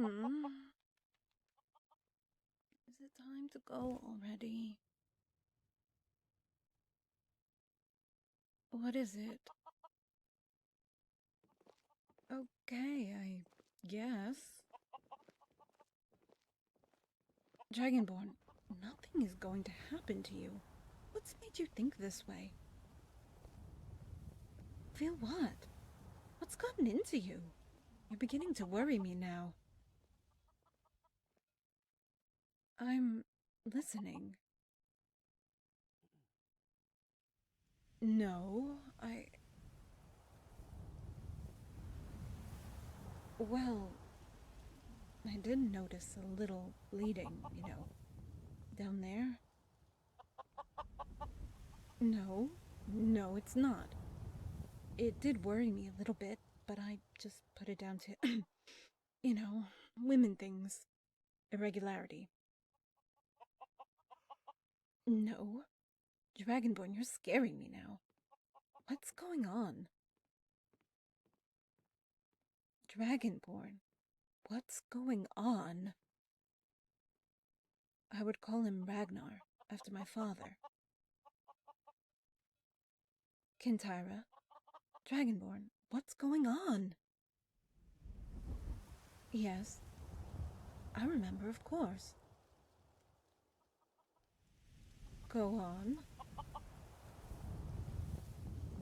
Is it time to go already? What is it? Okay, I guess. Dragonborn, nothing is going to happen to you. What's made you think this way? Feel what? What's gotten into you? You're beginning to worry me now. I'm listening. No, Well, I did notice a little bleeding, down there. No, it's not. It did worry me a little bit, but I just put it down to, women things. Irregularity. No. Dragonborn, you're scaring me now. What's going on? Dragonborn, what's going on? I would call him Ragnar, after my father. Kintyra, Dragonborn, what's going on? Yes, I remember, of course. Go on.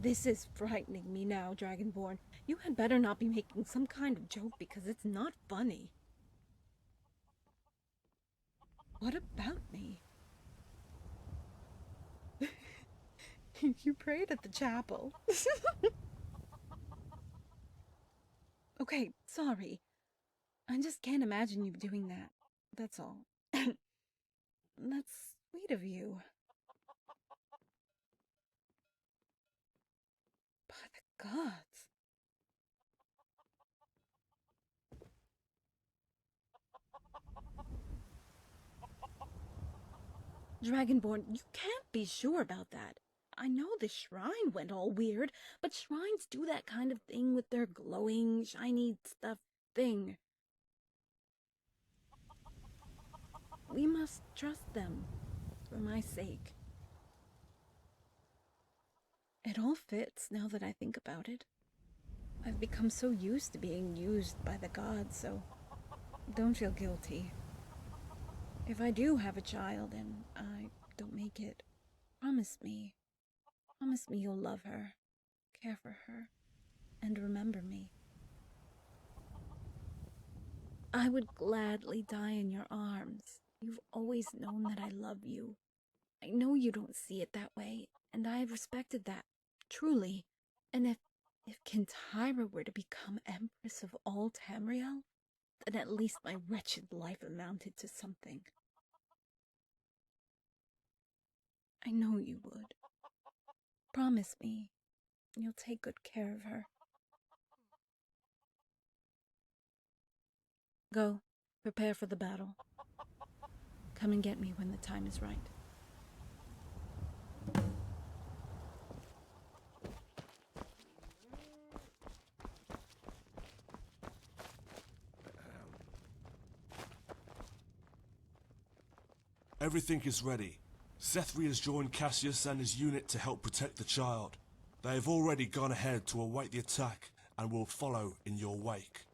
This is frightening me now, Dragonborn. You had better not be making some kind of joke because it's not funny. What about me? You prayed at the chapel. Okay, sorry. I just can't imagine you doing that. That's all. That's sweet of you. By the gods. Dragonborn, you can't be sure about that. I know the shrine went all weird, but shrines do that kind of thing with their glowing, shiny stuff thing. We must trust them, for my sake. It all fits now that I think about it. I've become so used to being used by the gods, so don't feel guilty. If I do have a child and I don't make it, promise me you'll love her, care for her, and remember me. I would gladly die in your arms. You've always known that I love you. I know you don't see it that way, and I have respected that, truly. And if Kintyra were to become Empress of all Tamriel, then at least my wretched life amounted to something. I know you would. Promise me you'll take good care of her. Go, prepare for the battle. Come and get me when the time is right. Everything is ready. Sethri has joined Cassius and his unit to help protect the child. They have already gone ahead to await the attack and will follow in your wake.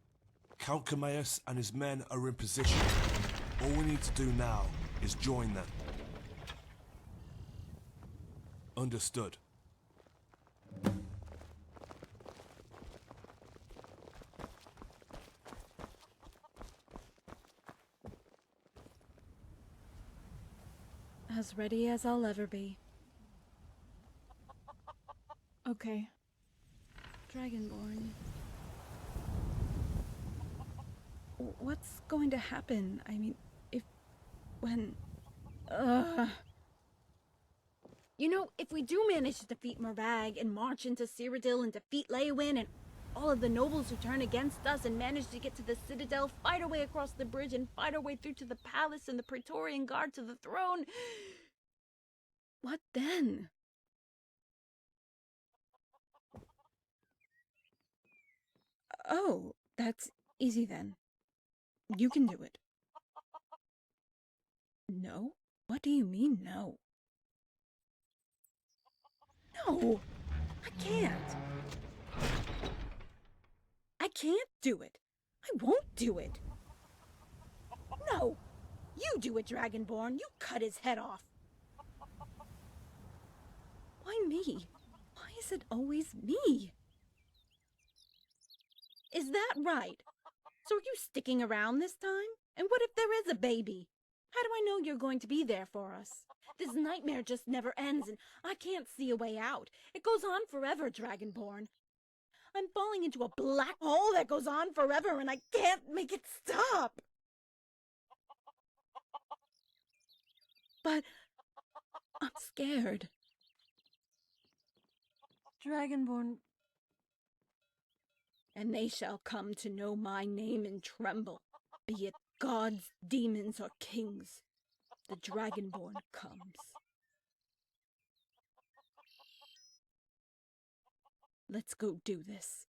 Count Cameus and his men are in position. All we need to do now is join them. Understood. As ready as I'll ever be. Okay. Dragonborn. What's going to happen? I mean, when... if we do manage to defeat Morag and march into Cyrodiil and defeat Leywin and all of the nobles who turn against us and manage to get to the Citadel, fight our way across the bridge and fight our way through to the palace and the Praetorian Guard to the throne... What then? Oh, that's easy then. You can do it. No? What do you mean, no? No! I can't! I can't do it! I won't do it! No! You do it, Dragonborn! You cut his head off! Why me? Why is it always me? Is that right? So are you sticking around this time? And what if there is a baby? How do I know you're going to be there for us? This nightmare just never ends, and I can't see a way out. It goes on forever, Dragonborn. I'm falling into a black hole that goes on forever, and I can't make it stop. But I'm scared. Dragonborn. And they shall come to know my name and tremble, be it gods, demons, or kings. The Dragonborn comes. Let's go do this.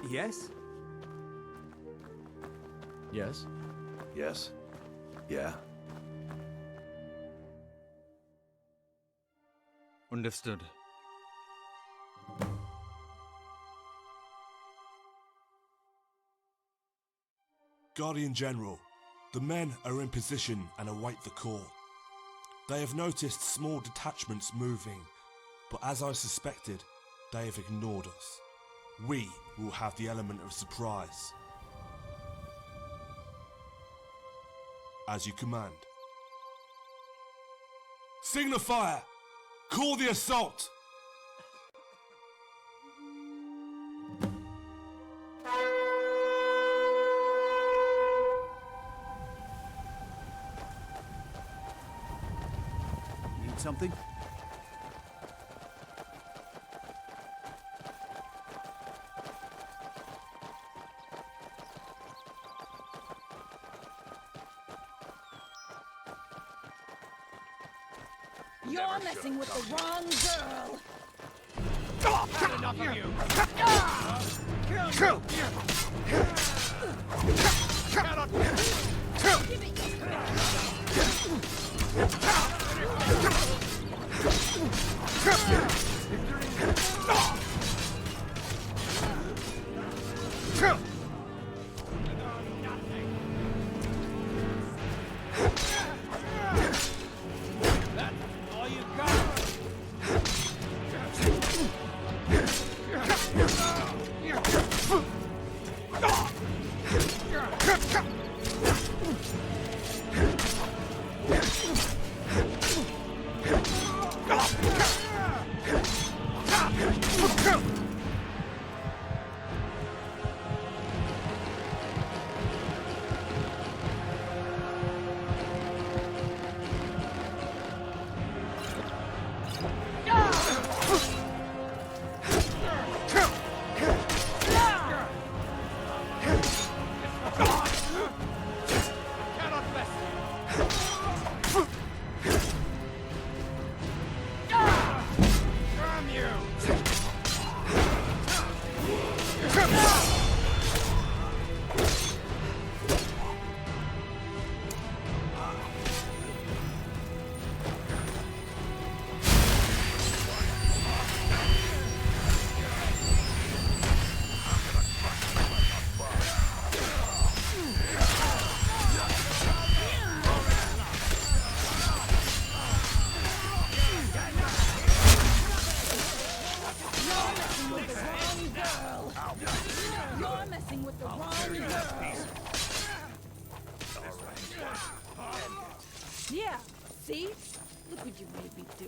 Yes? Yes? Yes. Yeah. Understood. Guardian General, the men are in position and await the call. They have noticed small detachments moving, but as I suspected, they have ignored us. We will have the element of surprise. As you command. Signal fire! Call the assault! Need something? You're messing with the wrong girl! Had enough of you! You're messing with the wrong girl. Yeah, see? Look what you made me do.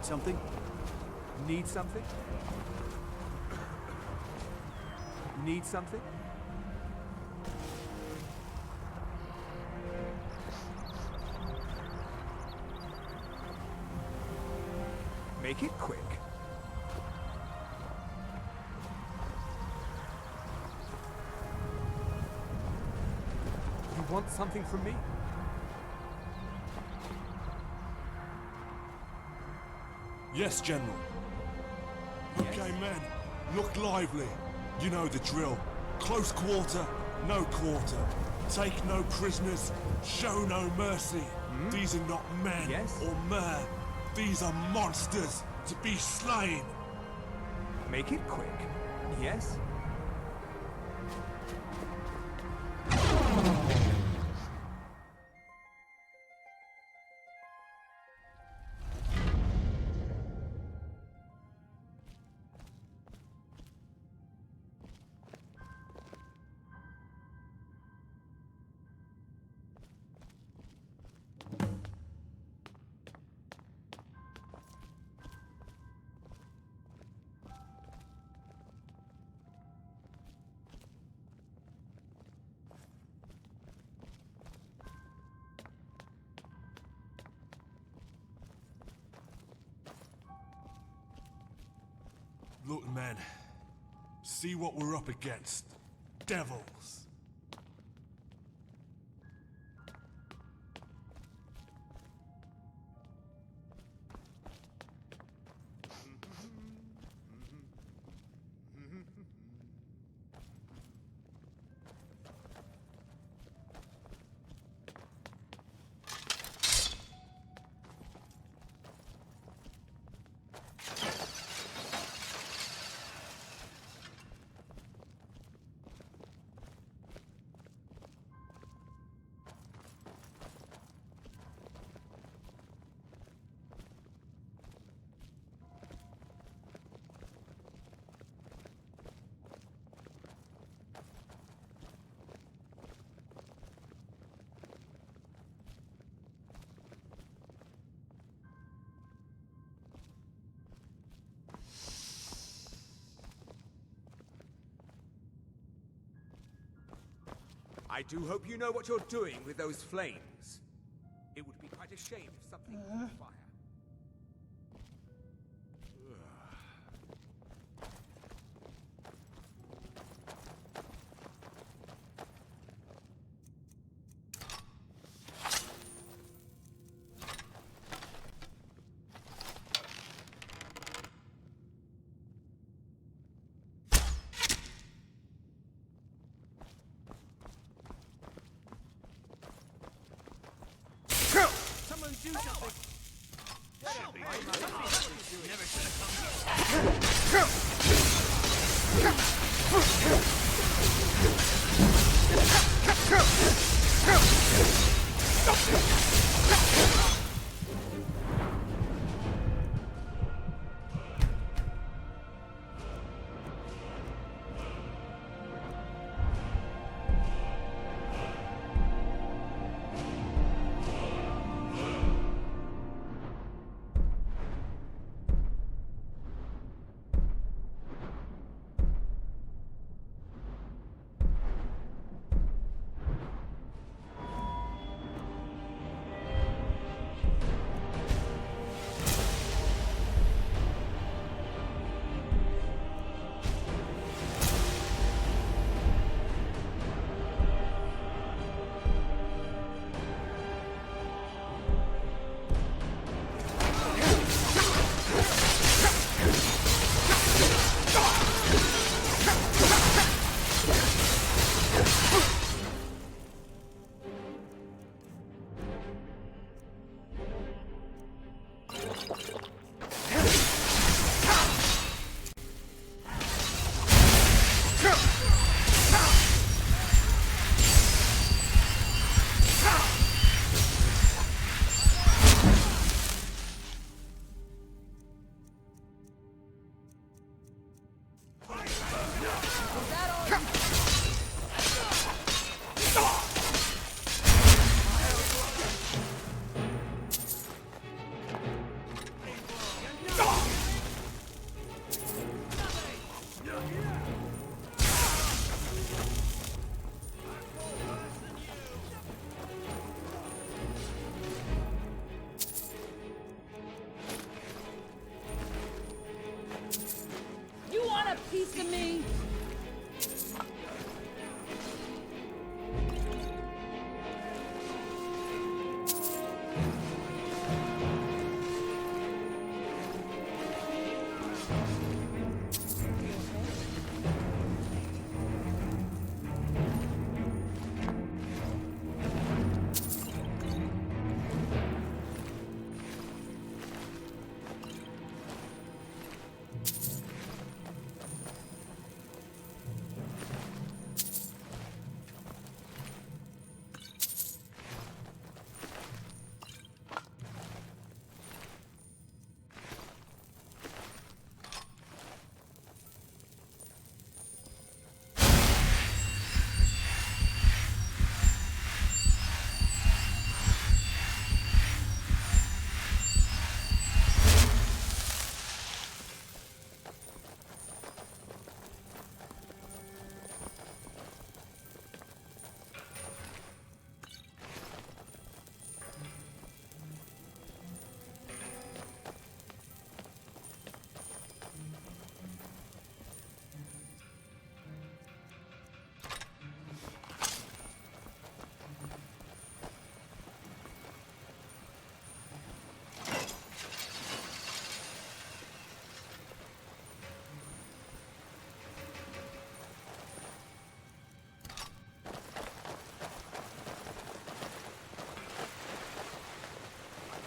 Something? Need something? Need something? Make it quick. You want something from me? Yes, General. Okay, men, look lively. You know the drill. Close quarter, no quarter. Take no prisoners, show no mercy. These are not men or mer. These are monsters to be slain. Make it quick. Yes? Look, men. See what we're up against. Devils. I do hope you know what you're doing with those flames. It would be quite a shame if something caught fire. Someone do something! You want a piece of me?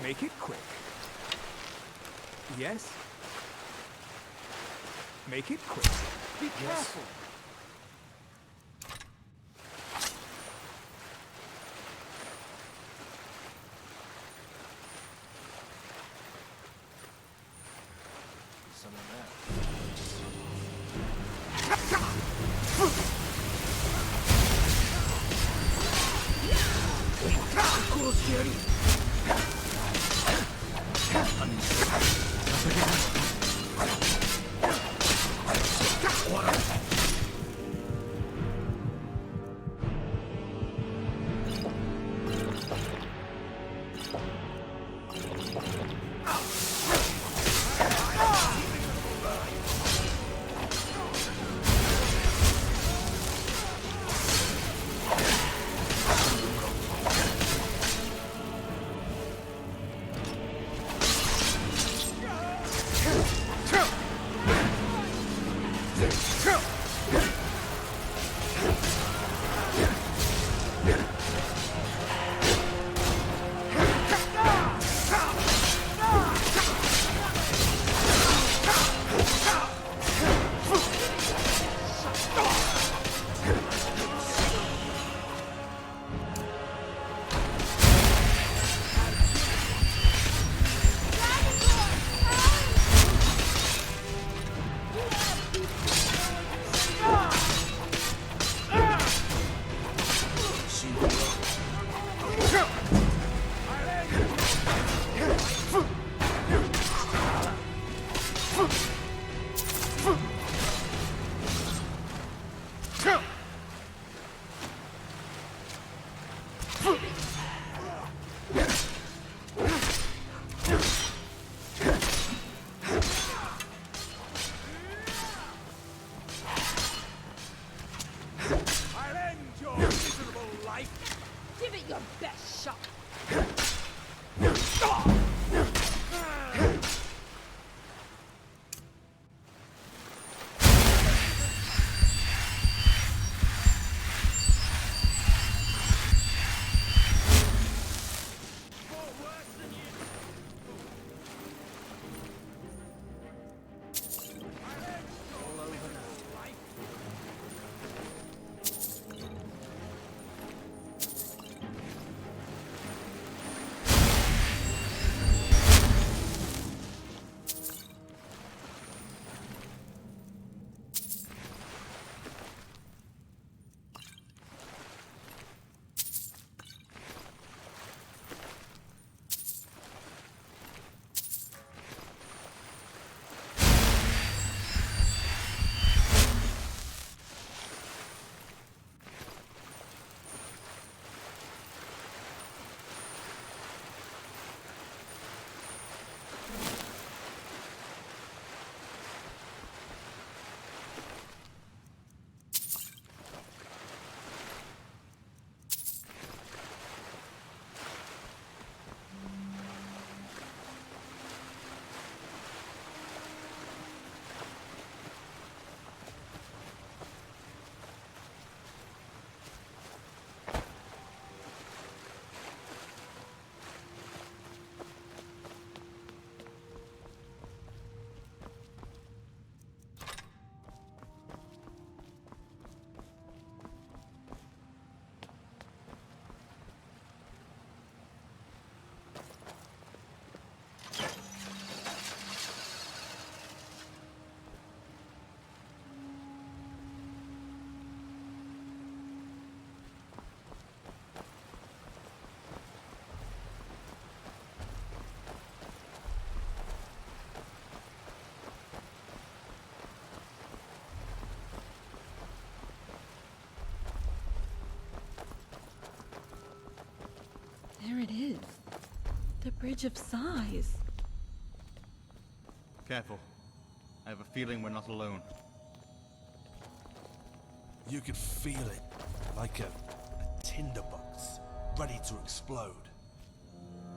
Make it quick. Yes? Make it quick. Be careful. Some of that. I'll end your miserable life. Give it your best shot. There it is. The Bridge of Sighs. Careful. I have a feeling we're not alone. You could feel it, like a tinderbox, ready to explode.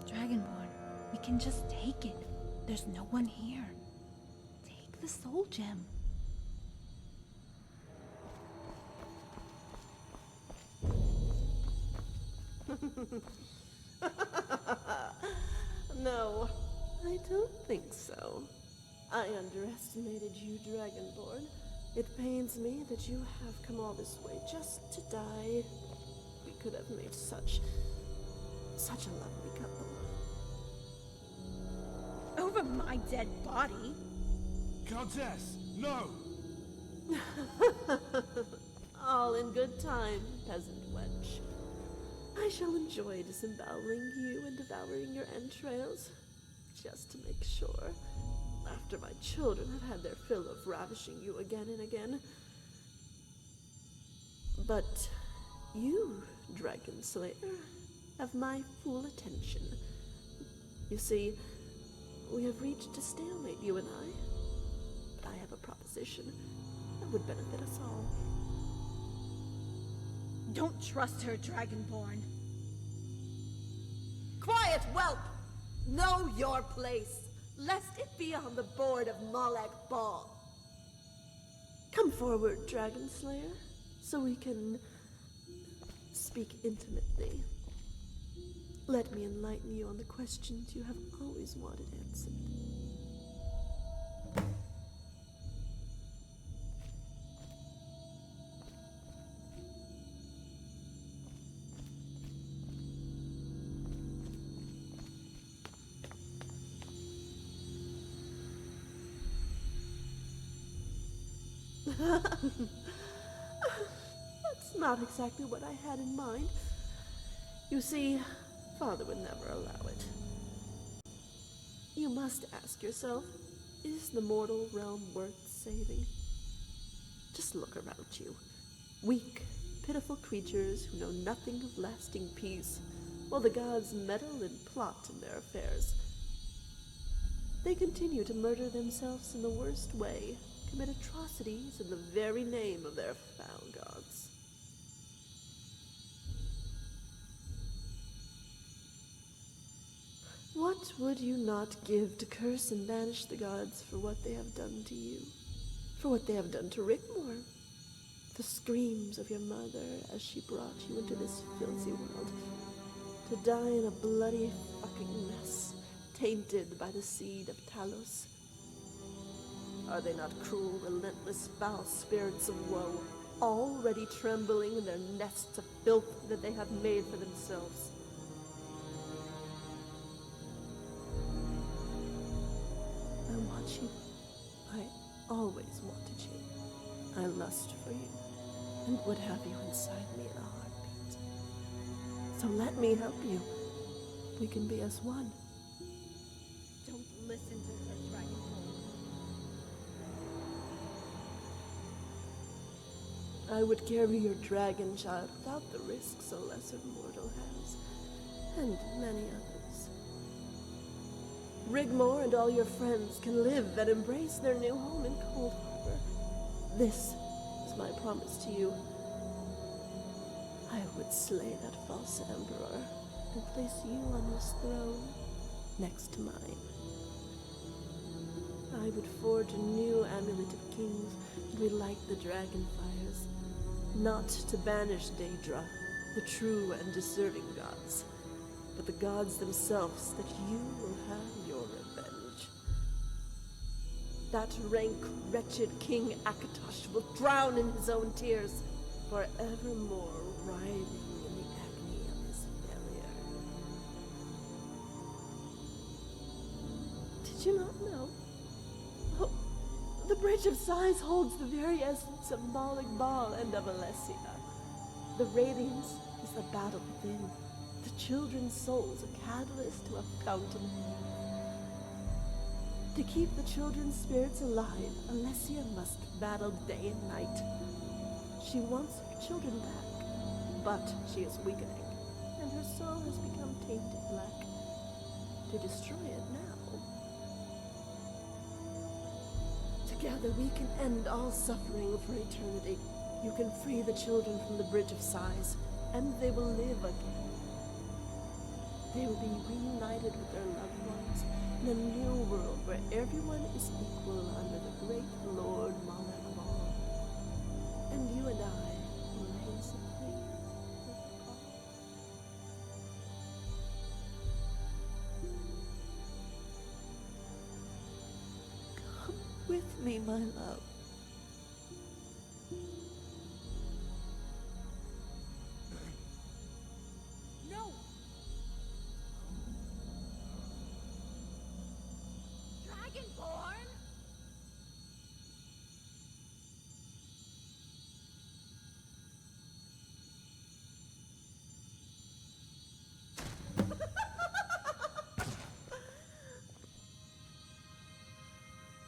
Dragonborn, we can just take it. There's no one here. Take the soul gem. No, I don't think so. I underestimated you, Dragonborn. It pains me that you have come all this way just to die. We could have made such a lovely couple. Over my dead body? Countess, no! All in good time, peasant wench. I shall enjoy disemboweling you and devouring your entrails, just to make sure, after my children have had their fill of ravishing you again and again. But you, Dragon Slayer, have my full attention. You see, we have reached a stalemate, you and I. But I have a proposition that would benefit us all. Don't trust her, Dragonborn. Quiet, whelp! Know your place, lest it be on the board of Malek Ball. Come forward, Dragon Slayer, so we can speak intimately. Let me enlighten you on the questions you have always wanted answered. That's not exactly what I had in mind. You see, Father would never allow it. You must ask yourself, is the mortal realm worth saving? Just look around you. Weak, pitiful creatures who know nothing of lasting peace, while the gods meddle and plot in their affairs. They continue to murder themselves in the worst way, commit atrocities in the very name of their foul gods. What would you not give to curse and banish the gods for what they have done to you? For what they have done to Rigmor? The screams of your mother as she brought you into this filthy world, to die in a bloody fucking mess, tainted by the seed of Talos. Are they not cruel, relentless, foul spirits of woe, already trembling in their nests of filth that they have made for themselves? I want you. I always wanted you. I lust for you, and would have you inside me in a heartbeat. So let me help you. We can be as one. Don't listen to her, Dragonborn. I would carry your dragon child without the risks a lesser mortal has, and many others. Rigmor and all your friends can live and embrace their new home in Cold Harbor. This is my promise to you. I would slay that false emperor and place you on his throne next to mine. I would forge a new amulet of kings and relight the dragon fires, not to banish Daedra, the true and deserving gods, but the gods themselves, that you will have your revenge. That rank, wretched King Akatosh will drown in his own tears, forevermore writhing in the agony of his failure. Did you not know? Oh, the Bridge of Sighs holds the very essence of Malik Bal and of Alessia. The radiance is the battle within. The children's souls a catalyst to a fountain of youth. To keep the children's spirits alive, Alessia must battle day and night. She wants her children back, but she is weakening, and her soul has become tainted black. To destroy it now, together we can end all suffering for eternity. You can free the children from the Bridge of Sighs, and they will live again. They will be reunited with their loved ones in a new world where everyone is equal under the great Lord Malek Bal. And you and I will reign supreme over all. me, my love. No! Dragonborn?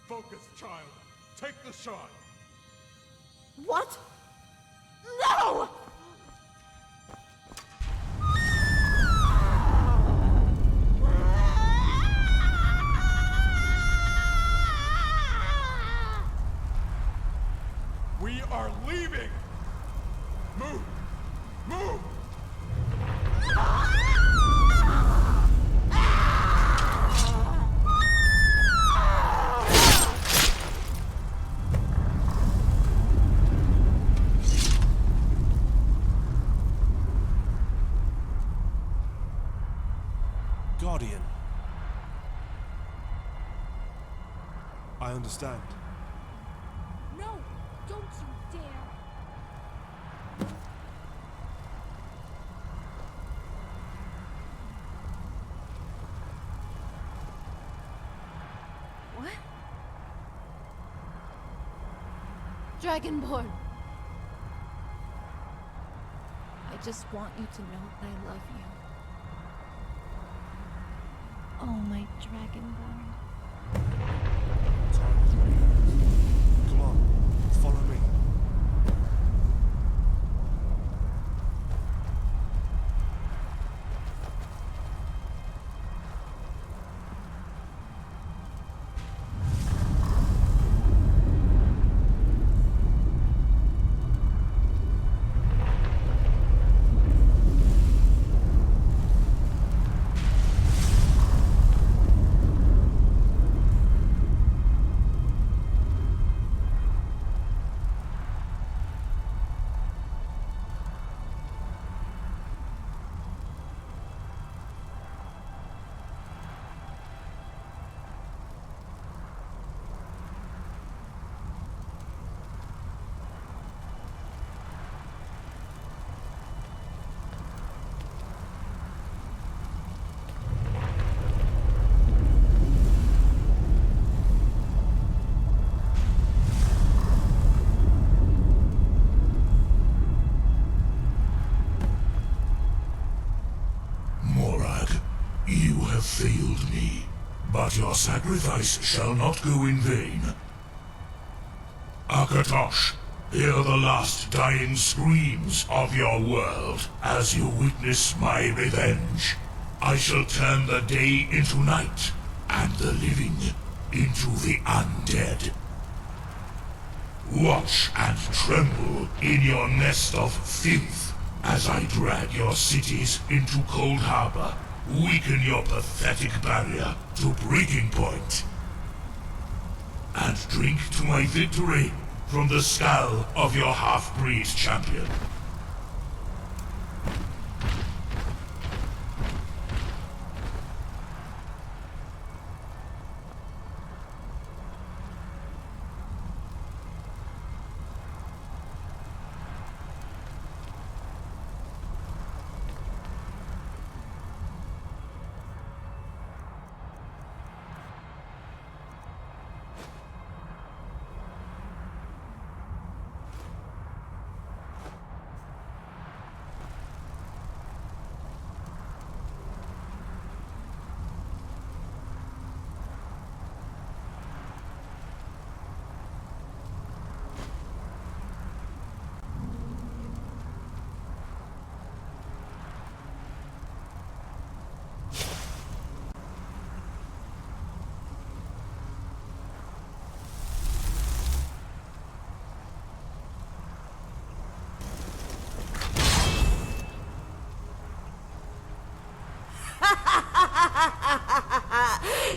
Focus, child. Take the shot. What? No! We are leaving! Move! Move! Guardian. I understand. No! Don't you dare! What? Dragonborn. I just want you to know I love you. Oh, my Dragonborn. Time is running. Come on, follow me. You have failed me, but your sacrifice shall not go in vain. Akatosh, hear the last dying screams of your world as you witness my revenge. I shall turn the day into night, and the living into the undead. Watch and tremble in your nest of filth as I drag your cities into Cold Harbor, weaken your pathetic barrier to breaking point, and drink to my victory from the skull of your half-breed champion.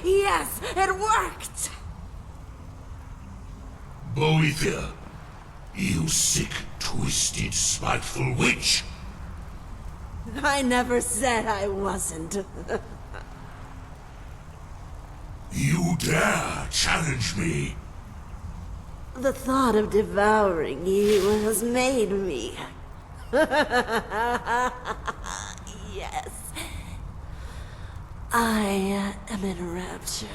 Yes, it worked! Boethia, you sick, twisted, spiteful witch! I never said I wasn't. You dare challenge me? The thought of devouring you has made me. Yes. I am in rapture.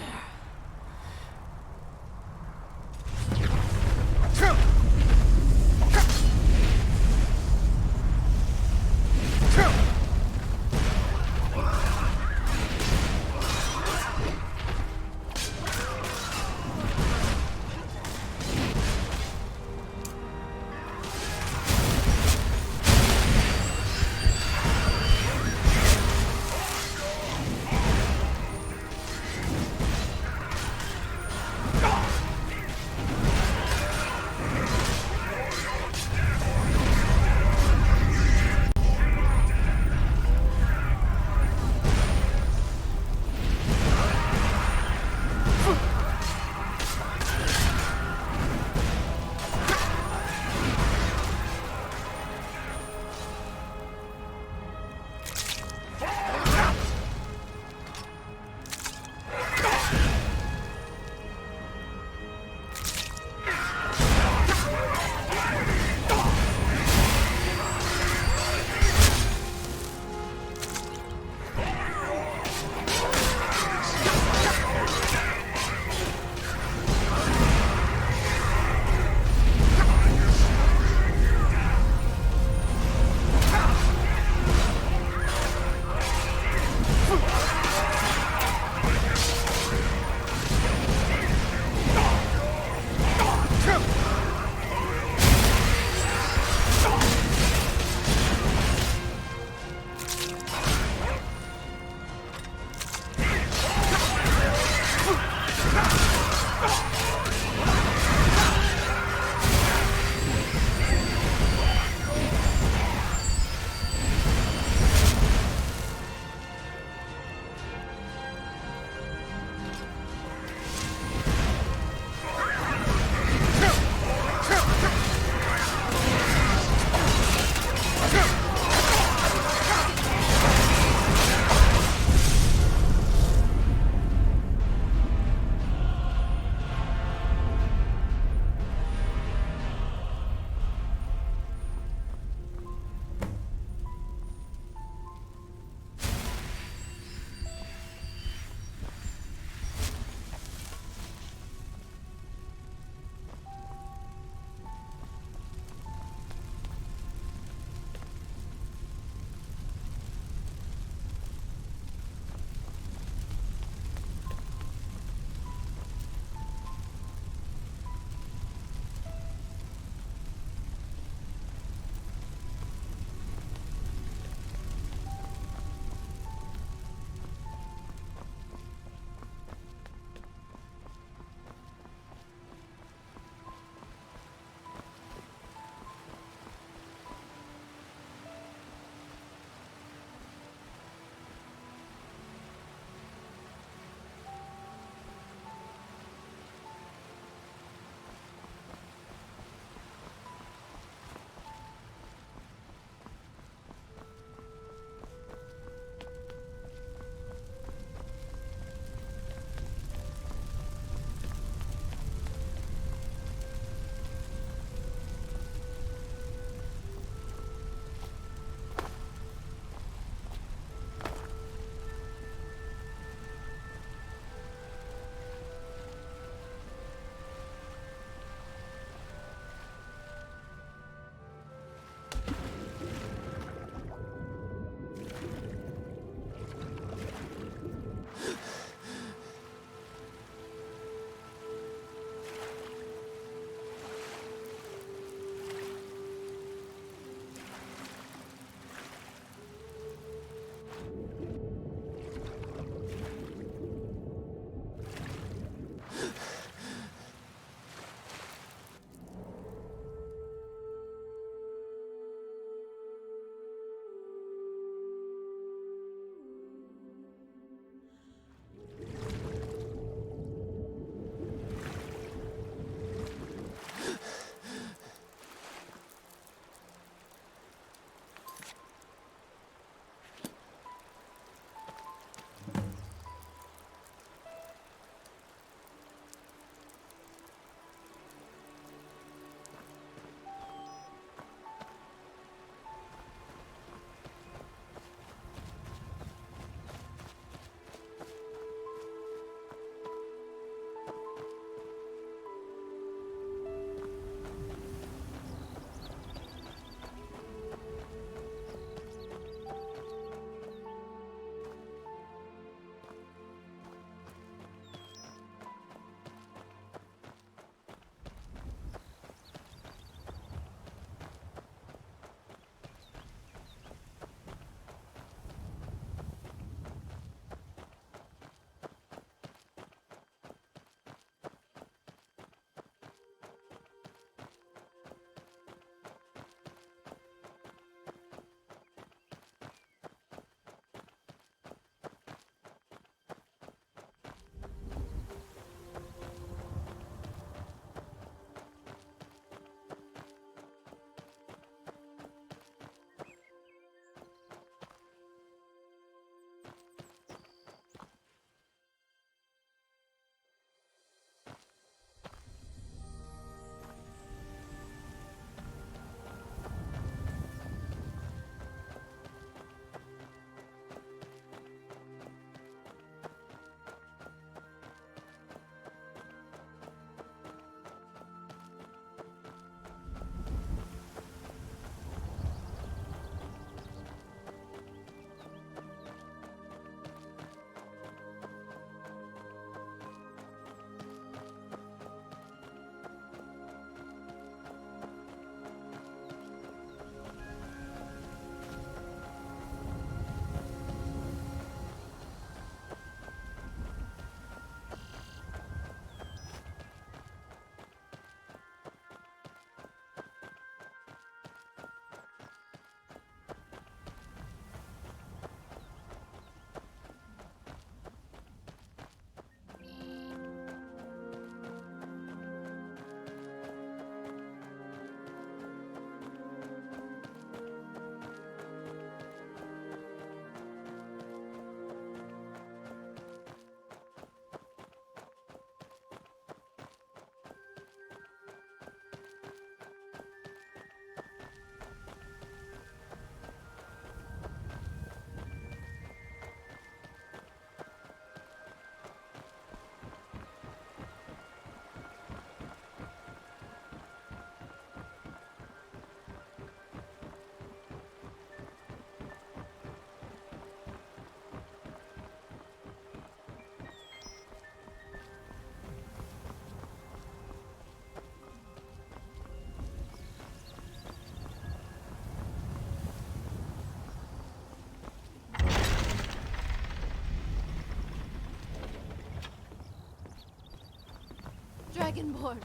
Dragonborn!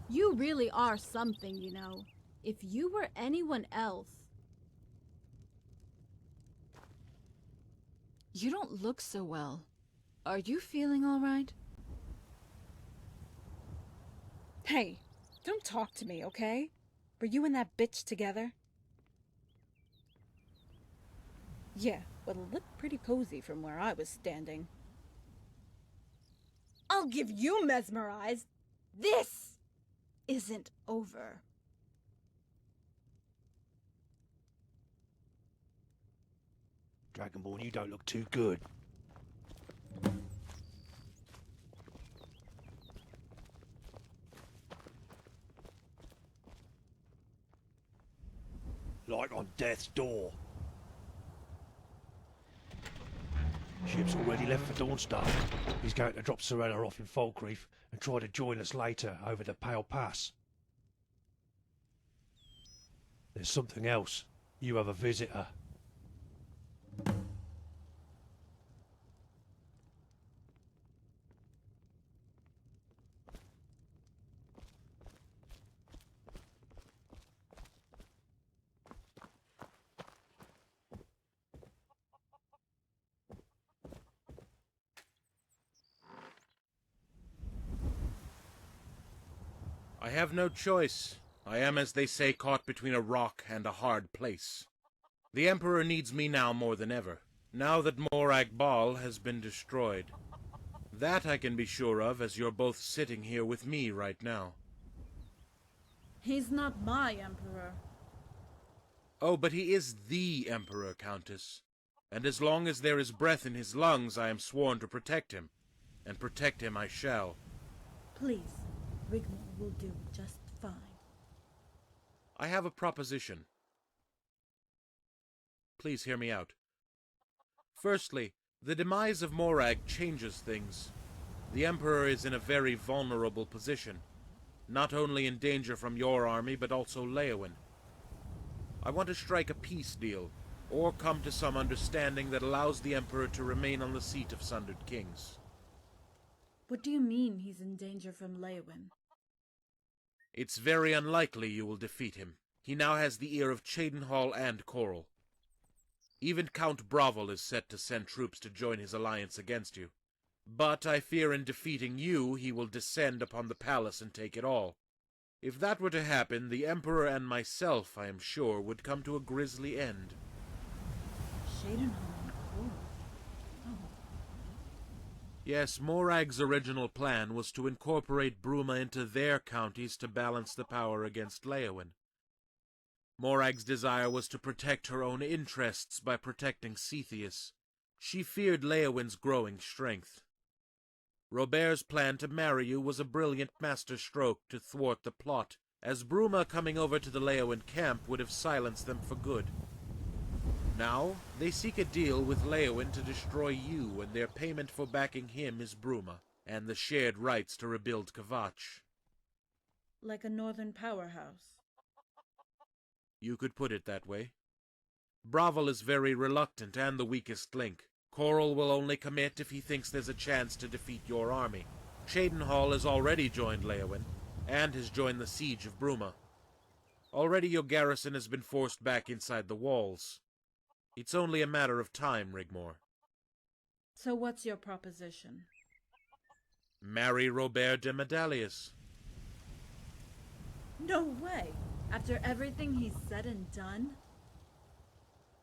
You really are something, you know. If you were anyone else... You don't look so well. Are you feeling all right? Hey, don't talk to me, okay? Were you and that bitch together? Yeah, well, it looked pretty cozy from where I was standing. I'll give you mesmerized. This isn't over. Dragonborn, you don't look too good. Like on death's door. Ship's already left for Dawnstar. He's going to drop Serena off in Falkreath and try to join us later over the Pale Pass. There's something else. You have a visitor. I have no choice. I am, as they say, caught between a rock and a hard place. The Emperor needs me now more than ever, now that Morag Ball has been destroyed. That I can be sure of, as you're both sitting here with me right now. He's not my emperor. Oh, but he is the Emperor, Countess. And as long as there is breath in his lungs, I am sworn to protect him. And protect him I shall. Please, Rigmor will do just fine. I have a proposition. Please hear me out. Firstly, the demise of Morag changes things. The Emperor is in a very vulnerable position, not only in danger from your army, but also Leowyn. I want to strike a peace deal, or come to some understanding that allows the Emperor to remain on the seat of Sundered Kings. What do you mean he's in danger from Leowyn? It's very unlikely you will defeat him. He now has the ear of Cheydinhal and Coral. Even Count Bravel is set to send troops to join his alliance against you. But I fear in defeating you, he will descend upon the palace and take it all. If that were to happen, the Emperor and myself, I am sure, would come to a grisly end. Cheydinhal and Coral? Oh. Yes, Morag's original plan was to incorporate Bruma into their counties to balance the power against Leowyn. Morag's desire was to protect her own interests by protecting Cetheus. She feared Leowyn's growing strength. Robert's plan to marry you was a brilliant masterstroke to thwart the plot, as Bruma coming over to the Leowyn camp would have silenced them for good. Now, they seek a deal with Leowyn to destroy you, and their payment for backing him is Bruma, and the shared rights to rebuild Kvatch. Like a northern powerhouse. You could put it that way. Bravel is very reluctant and the weakest link. Coral will only commit if he thinks there's a chance to defeat your army. Cheydinhal has already joined Leowyn, and has joined the siege of Bruma. Already your garrison has been forced back inside the walls. It's only a matter of time, Rigmor. So what's your proposition? Marry Robert de Medallius. No way! After everything he's said and done?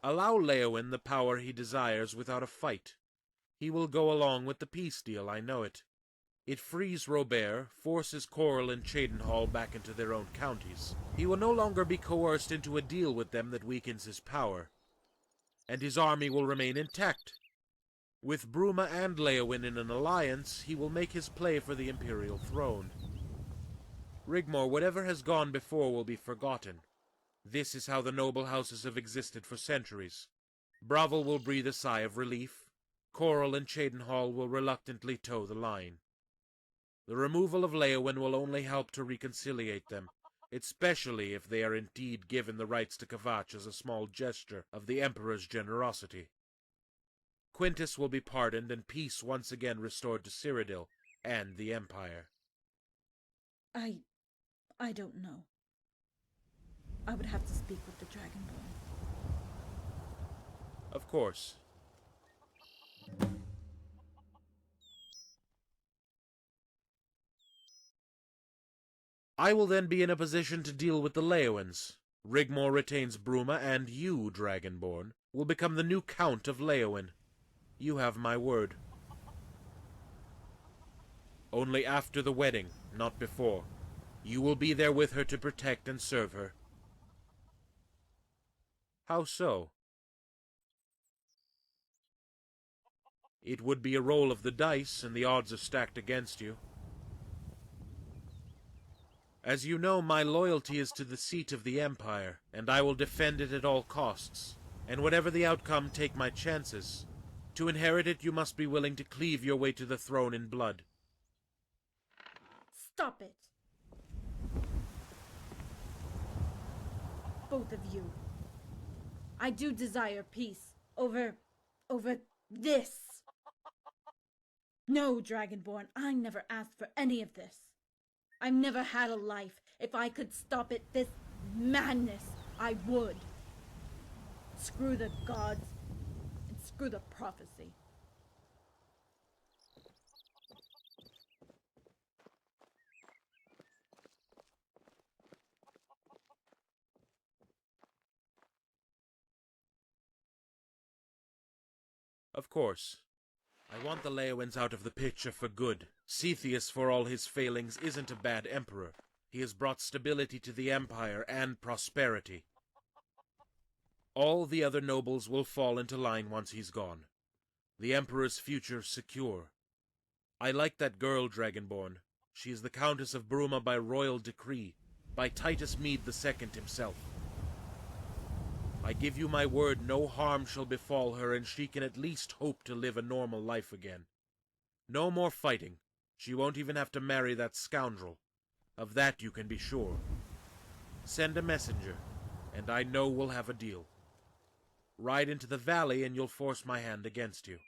Allow Leowyn the power he desires without a fight. He will go along with the peace deal, I know it. It frees Robert, forces Coral and Cheydinhal back into their own counties. He will no longer be coerced into a deal with them that weakens his power. And his army will remain intact. With Bruma and Leowyn in an alliance, he will make his play for the imperial throne. Rigmor, whatever has gone before will be forgotten. This is how the noble houses have existed for centuries. Bravel will breathe a sigh of relief. Coral and Cheydinhal will reluctantly toe the line. The removal of Leowyn will only help to reconciliate them, especially if they are indeed given the rights to Kvatch as a small gesture of the Emperor's generosity. Quintus will be pardoned and peace once again restored to Cyrodiil and the Empire. I don't know. I would have to speak with the Dragonborn. Of course. I will then be in a position to deal with the Leowins. Rigmor retains Bruma, and you, Dragonborn, will become the new Count of Leowin. You have my word. Only after the wedding, not before. You will be there with her to protect and serve her. How so? It would be a roll of the dice, and the odds are stacked against you. As you know, my loyalty is to the seat of the Empire, and I will defend it at all costs. And whatever the outcome, take my chances. To inherit it, you must be willing to cleave your way to the throne in blood. Stop it! Both of you. I do desire peace over this. No, Dragonborn, I never asked for any of this. I've never had a life. If I could stop it, this madness, I would. Screw the gods, and screw the prophecy. Of course. I want the Leowins out of the picture for good. Cepheus, for all his failings, isn't a bad emperor. He has brought stability to the Empire and prosperity. All the other nobles will fall into line once he's gone. The Emperor's future secure. I like that girl, Dragonborn. She is the Countess of Bruma by royal decree, by Titus Mede II himself. I give you my word no harm shall befall her, and she can at least hope to live a normal life again. No more fighting. She won't even have to marry that scoundrel. Of that you can be sure. Send a messenger, and I know we'll have a deal. Ride into the valley and you'll force my hand against you.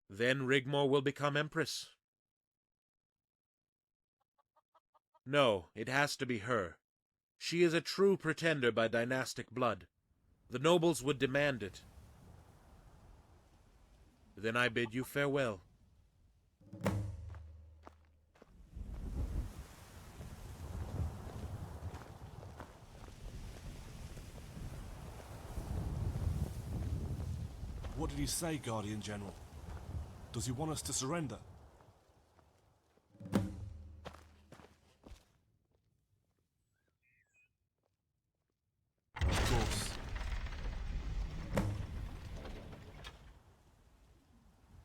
Then Rigmor will become Empress. No, it has to be her. She is a true pretender by dynastic blood. The nobles would demand it. Then I bid you farewell. What did he say, Guardian General? Does he want us to surrender? Of course.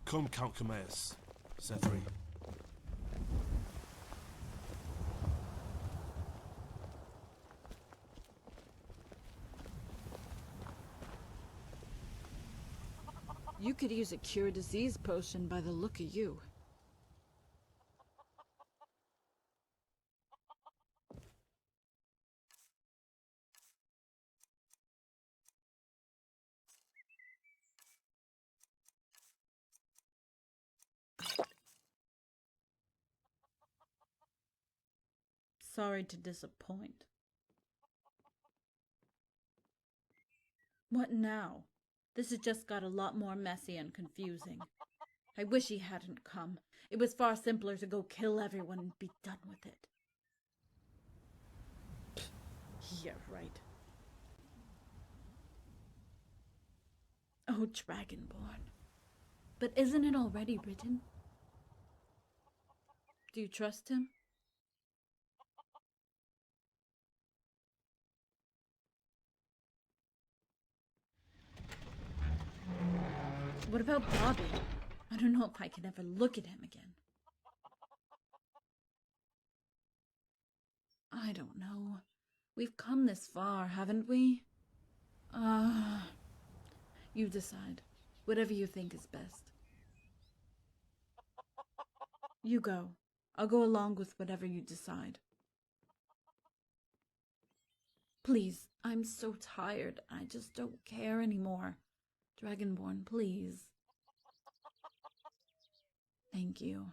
Come, Count Cameus, Sethri. You could use a cure disease potion by the look of you. Sorry to disappoint. What now? This has just got a lot more messy and confusing. I wish he hadn't come. It was far simpler to go kill everyone and be done with it. Yeah, right. Oh, Dragonborn. But isn't it already written? Do you trust him? What about Bobby? I don't know if I can ever look at him again. I don't know. We've come this far, haven't we? You decide. Whatever you think is best. You go. I'll go along with whatever you decide. Please, I'm so tired. I just don't care anymore. Dragonborn, please. Thank you.